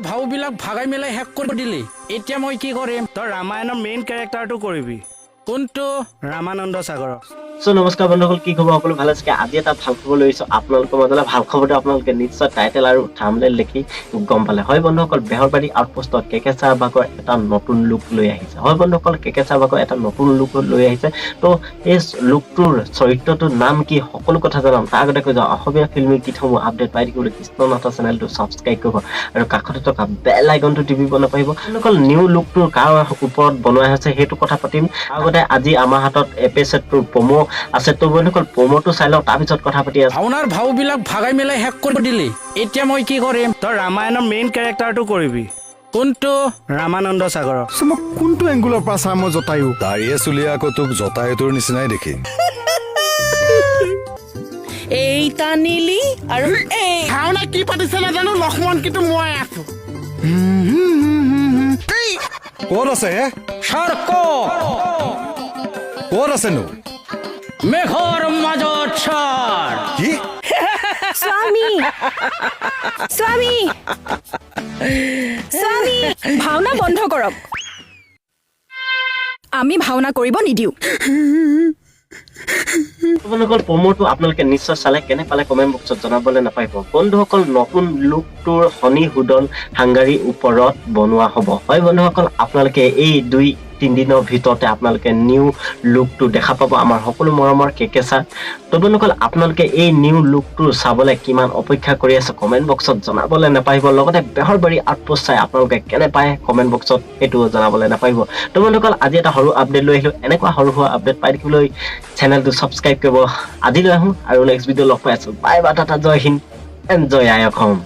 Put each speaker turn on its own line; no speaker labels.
ভাওবিলাক ভাগাই মেলাই শেষ কৰি দিলি এতিয়া মই কি কৰিম
তই ৰামায়ণৰ মেইন কেৰেক্টাৰটো কৰিবি
কোনটো
ৰামানন্দ সাগৰ
সো নমস্কাৰ বন্ধুসকল কি খবৰ সকলো ভালে আছে আজি এটা ভাল খবৰ লৈ আহিছো আপোনালোকৰ মাজলৈ ভাল খবৰটো আপোনালোকে নিশ্চয় টাইটেল আৰু থাম্বনেইল দেখি গম পালে হয় বন্ধুসকল বেহৰবাৰী আউটপোষ্টত কেকে চাহবাগৰ এটা নতুন লুক লৈ আহিছে হয় বন্ধুসকল কেকে চাহবাগৰ এটা নতুন লুক লৈ আহিছে তো এই লুকটোৰ চৰিত্ৰটোৰ নাম কি সকলো কথা জানাম তাৰ আগতে কৈ যাওঁ অসমীয়া ফিল্মি গীতসমূহ আপডেট পাই থাকিবলৈ কৃষ্ণনাথৰ চেনেলটো ছাবস্ক্ৰাইব কৰিব আৰু কাষতে থকা বেল আইকনটো টিপিব নাপাহিব বন্ধুসকল নিউ লুকটোৰ কাৰ ওপৰত বনোৱা হৈছে সেইটো কথা পাতিম আগতে আজি আমাৰ হাতত এপিসোডটোৰ প্ৰমো আছে তো বন্ধুসকল প্ৰমোটো চাই লওঁ তাৰপিছত কথা পাতি আছো
ভাওনাৰ ভাওবিলাক ভাগাই মেলাই শেষ কৰি দিলি এতিয়া মই কি কৰিম
তই ৰামায়ণৰ মেইন কেৰেক্টাৰটো কৰিবি
কোনটো
ৰামানন্দ সাগৰ
মই কোনটো এংগুলৰ পৰা চাম মই জটায়ু
দাড়িয়ে চুলিয়ে আকৌ তোক জটায়ুটোৰ নিচিনাই দেখি
এই টানিলি আৰু এই
ভাওনা কি পাতিছে নাজানো লক্ষ্মণ কিন্তু মই আছো
ক'ত আছে
সৰ্ক
ক'ত আছেনো
মেঘৰ মাজত চৰ
কি
স্বামী স্বামী স্বামী ভাওনা বন্ধ কৰক আমি ভাওনা কৰিব নিদিওঁ
বন্ধুসকল প্ৰমোটো আপোনালোকে নিশ্চয় চালে কেনে পালে কমেণ্ট বক্সত জনাবলৈ নাপাহিব বন্ধুসকল নতুন লুকটোৰ হনি হুদন হাংগাৰী ওপৰত বনোৱা হ'ব হয় বন্ধুসকল আপোনালোকে এই 2-3 দিনৰ ভিতৰতে আপোনালোকে নিউ লুকটো দেখা পাব আমাৰ সকলো মৰমৰ কেকে চা তো বন্ধুসকল আপোনালোকে এই নিউ লুকটো চাবলৈ কিমান অপেক্ষা কৰি আছে কমেণ্ট বক্সত জনাবলৈ নাপাহিব লগতে বেহৰবাৰী আউটপোষ্ট চাই আপোনালোকে কেনে পায় কমেণ্ট বক্সত এইটো জনাবলৈ নাপাহিব তো বন্ধুসকল আজি এটা সৰু আপডেট লৈ আহিলো এনেকুৱা সৰু সৰু আপডেট পাই থাকিবলৈ চেনেলটো সাবস্ক্ৰাইব কৰিব আজিলৈ আহোঁ আৰু নেক্সট ভিডিঅ' লগ পাই আছো বাই বাই টাটা জয় হিন্দ এনজয় আই অসম